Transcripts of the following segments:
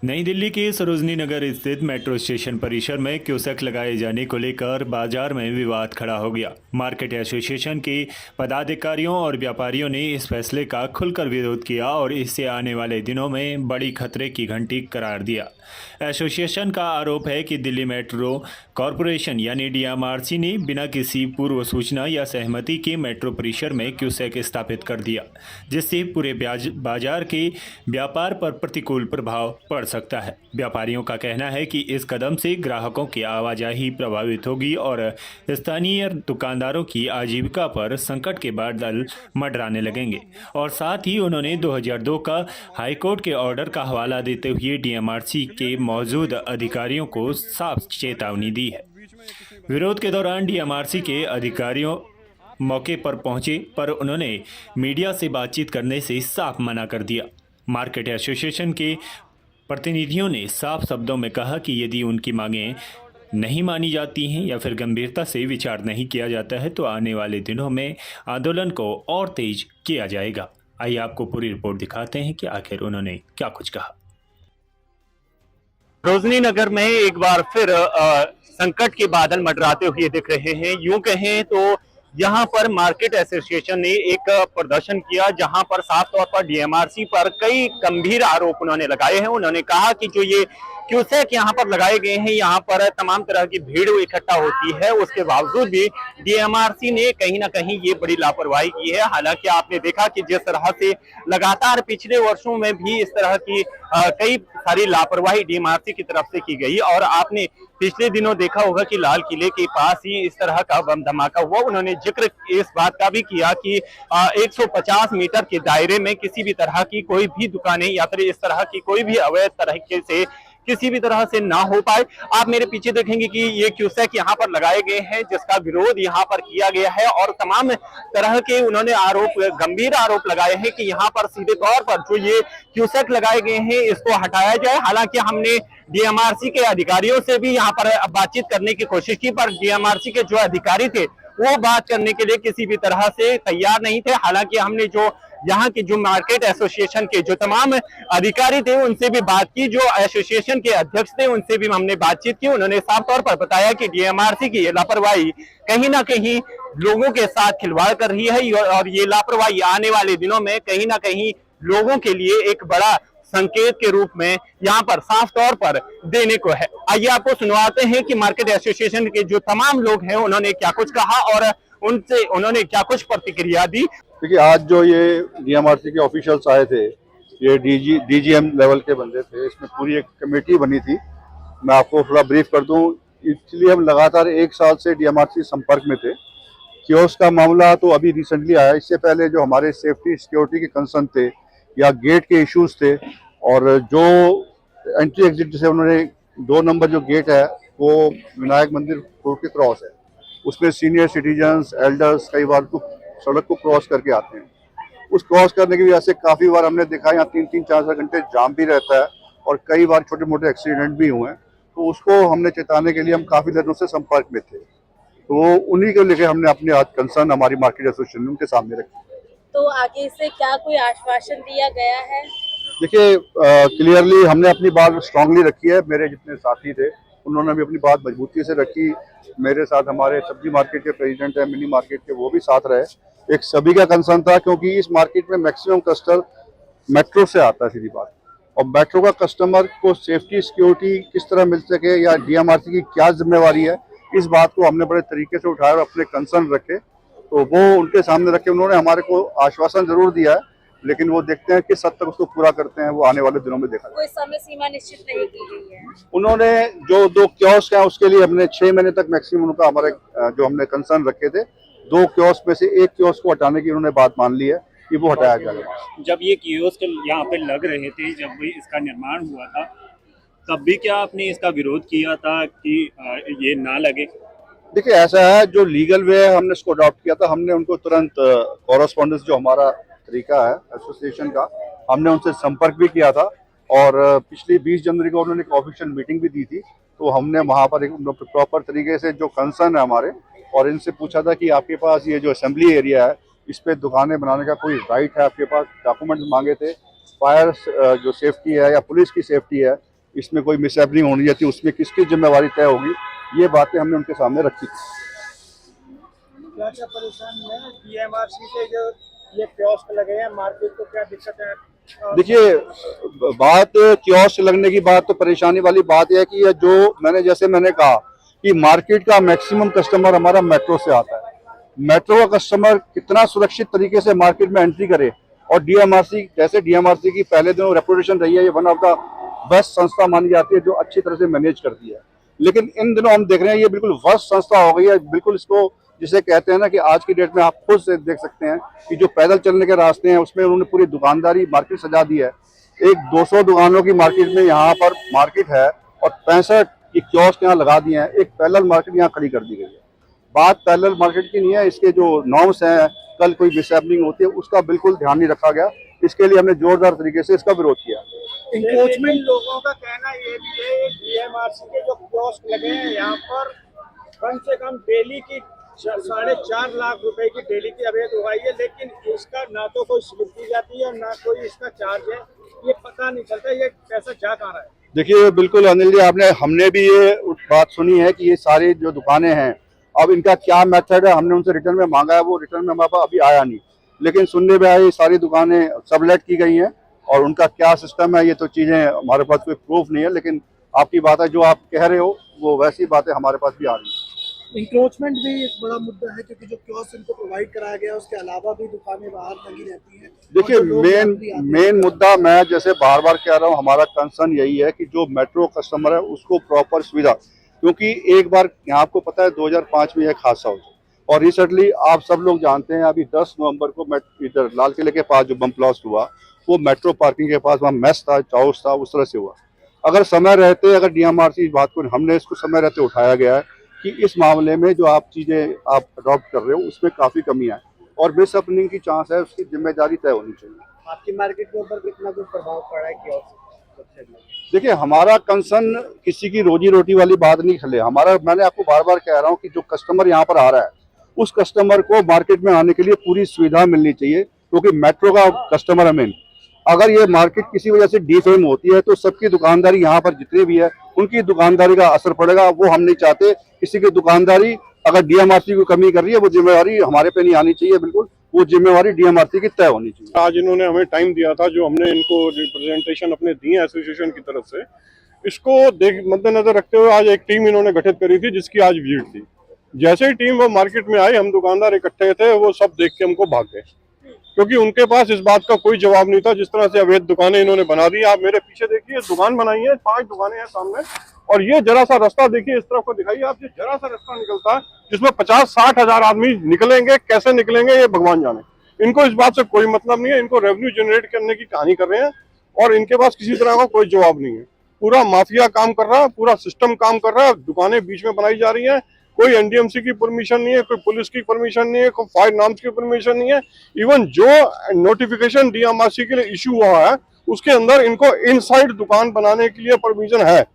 नई दिल्ली के सरोजनी नगर स्थित मेट्रो स्टेशन परिसर में क्यूसेक लगाए जाने को लेकर बाजार में विवाद खड़ा हो गया। मार्केट एसोसिएशन के पदाधिकारियों और व्यापारियों ने इस फैसले का खुलकर विरोध किया और इससे आने वाले दिनों में बड़ी खतरे की घंटी करार दिया। एसोसिएशन का आरोप है कि दिल्ली मेट्रो कॉरपोरेशन यानी डीएमआरसी ने बिना किसी पूर्व सूचना या सहमति के मेट्रो परिसर में क्यूसेक स्थापित कर दिया, जिससे पूरे बाजार के व्यापार पर प्रतिकूल प्रभाव पड़ सकता है। व्यापारियों का कहना है कि इस कदम से ग्राहकों की आवाजाही प्रभावित होगी और स्थानीय दुकानदारों की आजीविका पर संकट के बादल मंडराने लगेंगे। और साथ ही उन्होंने 2002 का हाईकोर्ट के ऑर्डर का हवाला देते हुए डीएमआरसी के मौजूद अधिकारियों को साफ चेतावनी दी है। विरोध के दौरान डीएमआरसी के अधिकारियों मौके पर पहुंचे, पर उन्होंने मीडिया से बातचीत करने से साफ मना कर दिया। मार्केट एसोसिएशन के प्रतिनिधियों ने साफ शब्दों में कहा कि यदि उनकी मांगें नहीं मानी जाती हैं या फिर गंभीरता से विचार नहीं किया जाता है तो आने वाले दिनों में आंदोलन को और तेज किया जाएगा। आइए आपको पूरी रिपोर्ट दिखाते हैं कि आखिर उन्होंने क्या कुछ कहा। सरोजनी नगर में एक बार फिर संकट के बादल मंडराते हुए दिख रहे हैं। यूं कहें तो यहाँ पर मार्केट एसोसिएशन ने एक प्रदर्शन किया जहां पर साफ तौर पर डीएमआरसी पर कई गंभीर आरोप उन्होंने लगाए हैं। उन्होंने कहा कि जो ये क्यूसेक यहाँ पर लगाए गए हैं, यहाँ पर तमाम तरह की भीड़ इकट्ठा होती है, उसके बावजूद भी डीएमआरसी ने कहीं ना कहीं ये बड़ी लापरवाही की है। हालांकि आपने देखा कि जिस तरह से लगातार पिछले वर्षों में भी इस तरह की कई सारी लापरवाही डीएमआरसी की तरफ से की गई और आपने पिछले दिनों देखा होगा कि लाल किले के पास ही इस तरह का बम धमाका हुआ। उन्होंने जिक्र इस बात का भी किया कि 150 मीटर के दायरे में किसी भी तरह की कोई भी दुकानें या फिर इस तरह की कोई भी अवैध तरीके से किसी भी तरह से ना हो पाए। आप मेरे पीछे देखेंगे कि ये क्यूसेक यहाँ पर लगाए गए हैं जिसका विरोध यहाँ पर किया गया है और तमाम तरह के उन्होंने गंभीर आरोप लगाए हैं कि यहाँ पर सीधे तौर पर जो ये क्यूसेक लगाए गए हैं इसको हटाया जाए। हालांकि हमने डीएमआरसी के अधिकारियों से भी यहाँ पर बातचीत करने की कोशिश की, पर डीएमआरसी के जो अधिकारी थे वो बात करने के लिए किसी भी तरह से तैयार नहीं थे। हालांकि हमने जो यहाँ के जो मार्केट एसोसिएशन के जो तमाम अधिकारी थे उनसे भी बात की, जो एसोसिएशन के अध्यक्ष थे उनसे भी हमने बातचीत की। उन्होंने साफ तौर पर बताया कि डीएमआरसी की ये लापरवाही कहीं ना कहीं लोगों के साथ खिलवाड़ कर रही है और ये लापरवाही आने वाले दिनों में कहीं ना कहीं लोगों के लिए एक बड़ा संकेत के रूप में यहाँ पर साफ तौर पर देने को है। आइए आपको सुनवाते हैं कि मार्केट एसोसिएशन के जो तमाम लोग हैं उन्होंने क्या कुछ कहा और उनसे उन्होंने क्या कुछ प्रतिक्रिया दी। देखिए, आज जो ये डीएमआरसी के ऑफिशियल्स आए थे, ये डीजीएम लेवल के बंदे थे, इसमें पूरी एक कमेटी बनी थी। मैं आपको थोड़ा ब्रीफ कर दूं, इसलिए हम लगातार 1 साल से डीएमआरसी संपर्क में थे। कियोस्क का मामला तो अभी रिसेंटली आया, इससे पहले जो हमारे सेफ्टी सिक्योरिटी के कंसर्न थे या गेट के इश्यूज थे और जो एंट्री एग्जिट जैसे उन्होंने 2 नंबर जो गेट है वो विनायक मंदिर रोड के क्रॉस है, उसमें सीनियर सिटीजन्स एल्डर्स कई बार तो सड़क को क्रॉस करके आते हैं। उस क्रॉस करने की वजह से काफ़ी बार हमने देखा यहाँ 3-4 घंटे जाम भी रहता है और कई बार छोटे मोटे एक्सीडेंट भी हुए हैं। तो उसको हमने चेताने के लिए हम काफ़ी दिनों से संपर्क में थे, तो उन्हीं को लेकर हमने अपने आज कंसर्न हमारी मार्केट एसोसिएशन उनके सामने रखी। तो आगे से क्या कोई आश्वासन दिया गया है? देखिए, क्लियरली हमने अपनी बात स्ट्रांगली रखी है। मेरे जितने साथी थे उन्होंने भी अपनी बात मजबूती से रखी। मेरे साथ हमारे सब्जी मार्केट के प्रेसिडेंट है, मिनी मार्केट के, वो भी साथ रहे। एक सभी का कंसर्न था क्योंकि इस मार्केट में मैक्सिमम कस्टमर मेट्रो से आता है, सीधी बात। और मेट्रो का कस्टमर को सेफ्टी सिक्योरिटी किस तरह मिल सके या डीएमआरसी की क्या जिम्मेवारी है, इस बात को हमने बड़े तरीके से उठाया और अपने कंसर्न रखे, तो वो उनके सामने रखे। उन्होंने हमारे को आश्वासन जरूर दिया है, लेकिन वो देखते हैं किस हद तक उसको पूरा करते हैं, वो आने वाले दिनों में देखा जाएगा। कोई समय सीमा निश्चित नहीं की गई है। उन्होंने जो 2 कियोस्क हैं उसके लिए हमने 6 महीने तक मैक्सिमम उनका हमारे जो हमने कंसर्न रखे थे, 2 कियोस्क में से 1 कियोस्क को हटाने की उन्होंने बात मान ली है कि वो हटाया जाएगा। जब ये कियोस्क यहाँ पे लग रहे थे, जब भी इसका निर्माण हुआ था, तब भी क्या आपने इसका विरोध किया था कि ये ना लगे? देखिए, ऐसा है, जो लीगल वे है हमने इसको अडॉप्ट किया था। हमने उनको तुरंत कॉरेस्पॉन्डेंस जो हमारा तरीका है एसोसिएशन का, हमने उनसे संपर्क भी किया था और पिछली 20 जनवरी को उन्होंने एक ऑफिशियल मीटिंग भी दी थी। तो हमने वहाँ पर एक प्रॉपर तरीके से जो कंसर्न है हमारे, और इनसे पूछा था कि आपके पास ये जो असेंबली एरिया है इस पे दुकानें बनाने का कोई राइट है, आपके पास डॉक्यूमेंट्स मांगे थे, फायर जो सेफ्टी है या पुलिस की सेफ्टी है, इसमें कोई मिसहैपनिंग होनी चाहिए, उसमें किसकी जिम्मेवारी तय होगी, ये बातें हमने उनके सामने रखी थी। क्या क्या परेशानी है डीएमआरसी के जो ये कियोस्क लगे हैं मार्केट को, क्या दिक्कत है? देखिए, बात कियोस्क लगने की बात तो परेशानी वाली बात है कि ये जो मैंने कहा कि मार्केट का मैक्सिमम कस्टमर हमारा मेट्रो से आता है। मेट्रो का कस्टमर कितना सुरक्षित तरीके से मार्केट में एंट्री करे, और डीएमआरसी जैसे डीएमआरसी की पहले दिनों रेपुटेशन रही है, ये वन ऑफ द बेस्ट संस्था मानी जाती है जो अच्छी तरह से मैनेज करती है। लेकिन इन दिनों हम देख रहे हैं ये बिल्कुल वर्स्ट संस्था हो गई है, बिल्कुल इसको जिसे कहते हैं ना कि आज की डेट में आप खुद से देख सकते हैं कि जो पैदल चलने के रास्ते हैं उसमें उन्होंने पूरी दुकानदारी मार्केट सजा दी है। एक 200 दुकानों की मार्केट में यहाँ पर मार्केट है और 65 कियोस्क यहाँ लगा दिए हैं। एक पैरेलल मार्केट यहाँ खड़ी कर दी गई है। बात पैरेलल मार्केट की नहीं है, इसके जो नॉर्म्स हैं, कल कोई मिसहैपनिंग होती है उसका बिल्कुल ध्यान नहीं रखा गया। इसके लिए हमने जोरदार तरीके से इसका विरोध किया। इंक्रोचमेंट लोगों का कहना ये भी है डीएमआरसी के जो कियोस्क लगे हैं यहाँ पर कम से कम डेली की 4.5 लाख रुपए की डेली की अवैध उगाई है, लेकिन इसका ना तो कोई स्लिप दी जाती है और ना कोई इसका चार्ज है। ये पता नहीं चलता ये पैसा जा कहाँ रहा है। देखिए, बिल्कुल अनिल जी, हमने भी ये बात सुनी है कि ये सारी जो दुकानें हैं, अब इनका क्या मेथड है, हमने उनसे रिटर्न में मांगा है, वो रिटर्न में हमारे पास अभी आया नहीं। लेकिन सुनने में आया ये सारी दुकानें सबलेट की गई हैं, और उनका क्या सिस्टम है ये तो चीज़ें हमारे पास कोई प्रूफ नहीं है। लेकिन आपकी बात है, जो आप कह रहे हो वो वैसी बातें हमारे पास भी आ रही हैं। इंक्रोचमेंट भी एक बड़ा मुद्दा है, क्योंकि जो कियोस्क इनको प्रोवाइड कराया गया है उसके अलावा भी दुकानें बाहर लगी रहती हैं। देखिए, मेन मुद्दा मैं जैसे बार बार कह रहा हूँ, हमारा कंसर्न यही है कि जो मेट्रो कस्टमर है उसको प्रॉपर सुविधा, क्योंकि एक बार यहाँ आपको पता है 2005 में एक हादसा हुआ, और रिसेंटली आप सब लोग जानते हैं अभी 10 नवंबर को इधर लाल किले के पास जो बम ब्लास्ट हुआ, वो मेट्रो पार्किंग के पास वहाँ मेस था, चाउस था, उस तरह से हुआ। अगर समय रहते, अगर डीएमआरसी इस बात को, हमने इसको समय रहते उठाया गया है कि इस मामले में जो आप चीज़ें आप अडॉप्ट कर रहे हो उसमें काफ़ी कमियां हैं, और मिसअपनिंग की चांस है, उसकी जिम्मेदारी तय होनी चाहिए। आपकी मार्केट के ऊपर कितना कुछ प्रभाव पड़ा है कियोस्क? देखिए, हमारा कंसर्न किसी की रोजी रोटी वाली बात नहीं खले हमारा। मैंने आपको बार बार कह रहा हूँ कि जो कस्टमर यहाँ पर आ रहा है उस कस्टमर को मार्केट में आने के लिए पूरी सुविधा मिलनी चाहिए, क्योंकि मेट्रो का कस्टमर है मेन। अगर ये मार्केट किसी वजह से डिफेम होती है तो सबकी दुकानदारी यहाँ पर जितनी भी है उनकी दुकानदारी का असर पड़ेगा। वो हम नहीं चाहते किसी की दुकानदारी अगर डीएमआरसी को कमी कर रही है, वो जिम्मेवारी हमारे पे नहीं आनी चाहिए, बिल्कुल वो जिम्मेवारी डीएमआरसी की तय होनी चाहिए। आज इन्होंने हमें टाइम दिया था, जो हमने इनको रिप्रेजेंटेशन अपने दिए एसोसिएशन की तरफ से, इसको मद्देनजर रखते हुए आज एक टीम इन्होंने गठित करी थी जिसकी आज विजिट थी। जैसे ही टीम वो मार्केट में आई, हम दुकानदार इकट्ठे थे, वो सब देख के हमको भाग गए, क्योंकि उनके पास इस बात का कोई जवाब नहीं था। जिस तरह से अवैध दुकानें इन्होंने बना दी, आप मेरे पीछे देखिए दुकान बनाई है, 5 दुकानें हैं सामने, और ये जरा सा रास्ता देखिए, इस तरफ को दिखाइए आप, ये जरा सा रास्ता निकलता है जिसमें 50-60 हजार आदमी निकलेंगे, कैसे निकलेंगे ये भगवान जाने। इनको इस बात से कोई मतलब नहीं है, इनको रेवेन्यू जनरेट करने की कहानी कर रहे हैं, और इनके पास किसी तरह का कोई जवाब नहीं है। पूरा माफिया काम कर रहा है, पूरा सिस्टम काम कर रहा है, दुकानें बीच में बनाई जा रही है, कोई एनडीएमसी की परमिशन नहीं है, कोई पुलिस की परमिशन नहीं है, कोई फायर नाम्स की परमिशन नहीं है। इवन जो नोटिफिकेशन डीएमआरसी के लिए इशू हुआ है उसके अंदर इनको इनसाइड दुकान बनाने के लिए परमिशन है,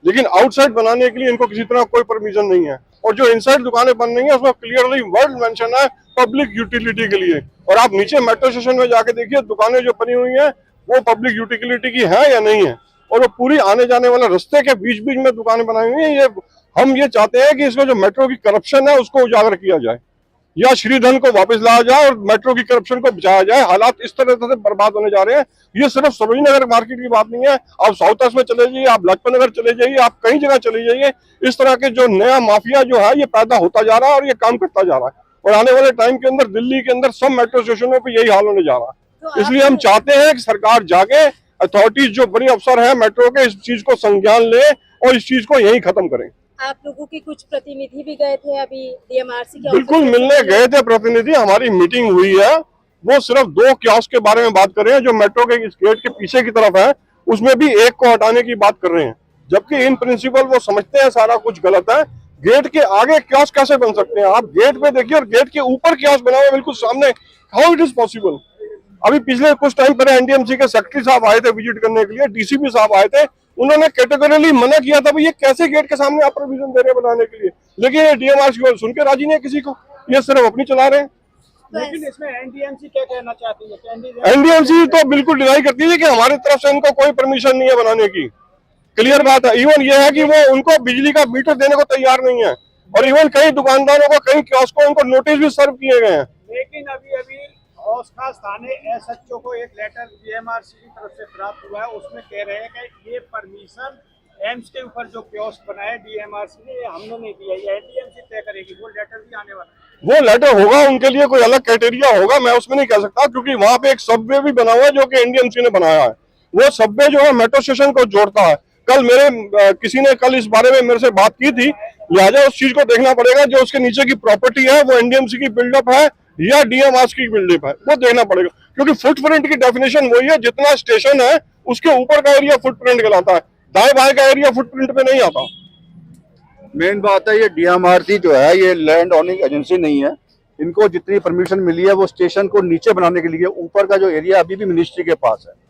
लेकिन आउटसाइड बनाने के लिए इनको किसी तरह कोई परमिशन नहीं है। और जो इनसाइड दुकानें बन रही है उसमें क्लियरली वर्ड मेंशन है पब्लिक यूटिलिटी के लिए। और आप नीचे मेट्रो स्टेशन में जाके देखिए, दुकानें जो बनी हुई हैं वो पब्लिक यूटिलिटी की है या नहीं है, और वो पूरी आने जाने वाले रास्ते के बीच बीच में दुकानें बनाई हुई हैं। हम ये चाहते हैं कि इसमें जो मेट्रो की करप्शन है उसको उजागर किया जाए, या श्रीधन को वापस लाया जाए और मेट्रो की करप्शन को बचाया जाए। हालात इस तरह से बर्बाद होने जा रहे हैं। ये सिर्फ सरोजनी नगर मार्केट की बात नहीं है, आप साउथ वेस्ट में चले जाइए, आप लाजपत नगर चले जाइए, आप कई जगह चले जाइए, इस तरह के जो नया माफिया जो है ये पैदा होता जा रहा है और ये काम करता जा रहा है। और आने वाले टाइम के अंदर दिल्ली के अंदर सब मेट्रो स्टेशनों पर यही हाल होने जा रहा है। इसलिए हम चाहते हैं कि सरकार जागे, अथॉरिटीज जो बड़ी अफसर है मेट्रो के, इस चीज को संज्ञान ले और इस चीज को यही खत्म करें। आप लोगों के कुछ प्रतिनिधि भी गए थे अभी डीएमआरसी के? बिल्कुल, मिलने गए थे प्रतिनिधि, हमारी मीटिंग हुई है। वो सिर्फ 2 कियोस्क के बारे में बात कर रहे हैं जो मेट्रो के इस गेट के पीछे की तरफ है, उसमें भी एक को हटाने की बात कर रहे हैं, जबकि इन प्रिंसिपल वो समझते हैं सारा कुछ गलत है। गेट के आगे कियोस्क कैसे बन सकते हैं? आप गेट पे देखिए और गेट के ऊपर कियोस्क बना हुआ बिल्कुल सामने, हाउ इट इज पॉसिबल? अभी पिछले कुछ टाइम पहले एनडीएमसी के सेक्रेटरी साहब आए थे विजिट करने के लिए, डीसीपी साहब आए थे, उन्होंने कैटेगोरिकली मना किया था ये कैसे गेट के सामने आप परमिशन दे रहे हैं बनाने के लिए, लेकिन ये डीएमआरसी सुन के राजी नहीं है किसी को, ये सिर्फ अपनी चला रहे हैं। लेकिन इसमें एनडीएमसी क्या कहना चाहती है? एनडीएमसी तो बिल्कुल डिनाई करती है कि हमारी तरफ से इनको कोई परमिशन नहीं है बनाने की। क्लियर बात है। इवन ये है कि वो उनको बिजली का मीटर देने को तैयार नहीं है, और इवन कई दुकानदारों को, कई कियोस्को उनको नोटिस भी सर्व किए गए हैं। लेकिन अभी हौस खास थाने एसएचओ को एक लेटर डीएमआरसी की तरफ से प्राप्त हुआ है, उसमें कह रहे हैं कि ये परमिशन एम्स के ऊपर जो कियोस्क बनाए डीएमआरसी ने, ये हमने नहीं दिया, ये एनडीएमसी तय करेगी। वो लेटर भी आने वाला है। वो लेटर होगा, उनके लिए कोई अलग क्राइटेरिया होगा, मैं उसमें नहीं कह सकता, क्योंकि वहां पे एक सबवे भी बना हुआ है जो कि एनडीएमसी ने बनाया है। वो सबवे जो है मेट्रो स्टेशन को जोड़ता है। कल किसी ने कल इस बारे में मेरे से बात की थी, लिहाजा उस चीज को देखना पड़ेगा, जो उसके नीचे की प्रॉपर्टी है वो एनडीएमसी की बिल्डअप है या डीएमआरसी की बिल्डअप है, वो देखना पड़ेगा। क्योंकि फुटप्रिंट की डेफिनेशन वही है, जितना स्टेशन है उसके ऊपर का एरिया फुटप्रिंट कहलाता है, दाएं बाएं का एरिया फुटप्रिंट पे नहीं आता। मेन बात है, ये डीएमआरसी जो है ये लैंड ओनिंग एजेंसी नहीं है। इनको जितनी परमिशन मिली है वो स्टेशन को नीचे बनाने के लिए, ऊपर का जो एरिया अभी भी मिनिस्ट्री के पास है।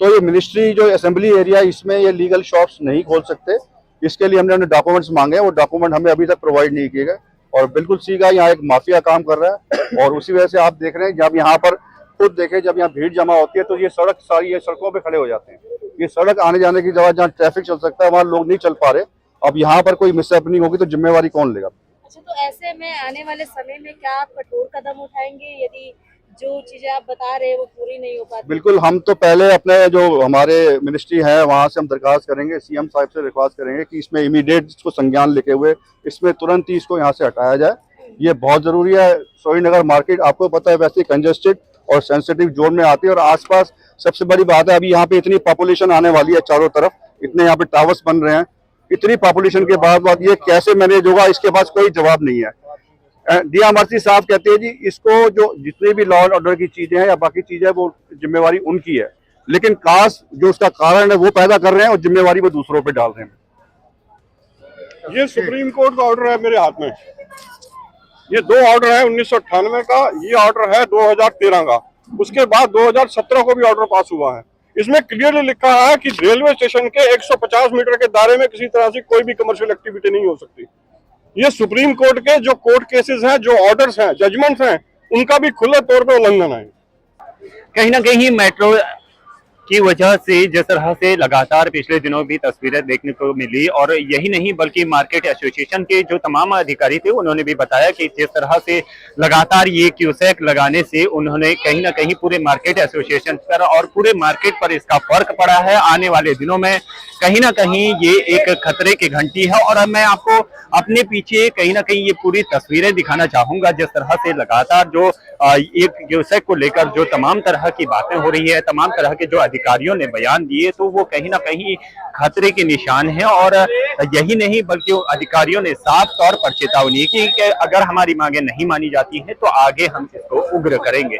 तो ये मिनिस्ट्री जो असेंबली एरिया, इसमें ये लीगल शॉप्स नहीं खोल सकते। इसके लिए हमने डॉक्यूमेंट्स मांगे, वो डॉक्यूमेंट हमें अभी तक प्रोवाइड नहीं किए गए, और बिल्कुल सीधा यहाँ एक माफिया काम कर रहा है। और उसी वजह से आप देख रहे हैं, जब यहाँ पर खुद देखें, जब यहाँ भीड़ जमा होती है तो ये सड़क सारी, ये सड़कों पे खड़े हो जाते हैं। ये सड़क आने जाने की जगह जहाँ ट्रैफिक चल सकता है वहाँ लोग नहीं चल पा रहे। अब यहाँ पर कोई मिसहैपनिंग होगी तो जिम्मेवारी कौन लेगा? अच्छा, तो ऐसे में आने वाले समय में क्या आप कठोर कदम उठाएंगे यदि जो चीजें आप बता रहे हैं वो पूरी नहीं हो पाती? बिल्कुल, हम तो पहले अपने जो हमारे मिनिस्ट्री है वहाँ से हम दरख्वास्त करेंगे, सीएम साहब से दरख्वास्त करेंगे कि इसमें इमीडिएट इसको संज्ञान लेते हुए इसमें तुरंत ही इसको यहाँ से हटाया जाए। ये बहुत जरूरी है। सोहीनगर मार्केट आपको पता है वैसे कंजेस्टेड और सेंसिटिव जोन में आती है, और आसपास सबसे बड़ी बात है अभी यहाँ पे इतनी पॉपुलेशन आने वाली है, चारों तरफ इतने यहाँ पे टावर्स बन रहे हैं। इतनी पॉपुलेशन के बाद ये कैसे मैनेज होगा, इसके पास कोई जवाब नहीं है। डीएमआरसी साहब कहते हैं जी इसको जो जितने भी लॉ एंड ऑर्डर की चीजें हैं या बाकी चीजें वो जिम्मेवारी उनकी है, लेकिन काश जो उसका कारण है वो पैदा कर रहे हैं और जिम्मेवारी वो दूसरों पे डाल रहे हैं। ये सुप्रीम कोर्ट का ऑर्डर है मेरे हाथ में। ये दो ऑर्डर है, 1998 का, ये ऑर्डर है 2013 का। उसके बाद 2017 को भी ऑर्डर पास हुआ है। इसमें क्लियरली लिखा है कि रेलवे स्टेशन के 150 मीटर के दायरे में किसी तरह से कोई भी कमर्शियल एक्टिविटी नहीं हो सकती। ये सुप्रीम कोर्ट के जो कोर्ट केसेस हैं, जो ऑर्डर्स हैं, जजमेंट्स हैं, उनका भी खुले तौर पे उल्लंघन है। कहीं ना कहीं मेट्रो की वजह से जिस तरह से लगातार पिछले दिनों भी तस्वीरें देखने को मिली, और यही नहीं बल्कि मार्केट एसोसिएशन के जो तमाम अधिकारी थे उन्होंने भी बताया कि जिस तरह से लगातार ये क्यूसेक लगाने से उन्होंने कहीं ना कहीं पूरे मार्केट एसोसिएशन पर और पूरे मार्केट पर इसका फर्क पड़ा है। आने वाले दिनों में कहीं ना कहीं ये एक खतरे की घंटी है। और अब मैं आपको अपने पीछे कहीं ना कहीं ये पूरी तस्वीरें दिखाना चाहूंगा, जिस तरह से लगातार जो एक क्यूसेक को लेकर जो तमाम तरह की बातें हो रही है, तमाम तरह के जो अधिकारियों ने बयान दिए, तो वो कहीं ना कहीं खतरे के निशान हैं। और यही नहीं बल्कि अधिकारियों ने साफ तौर पर चेतावनी की कि अगर हमारी मांगे नहीं मानी जाती हैं तो आगे हम इसको उग्र करेंगे।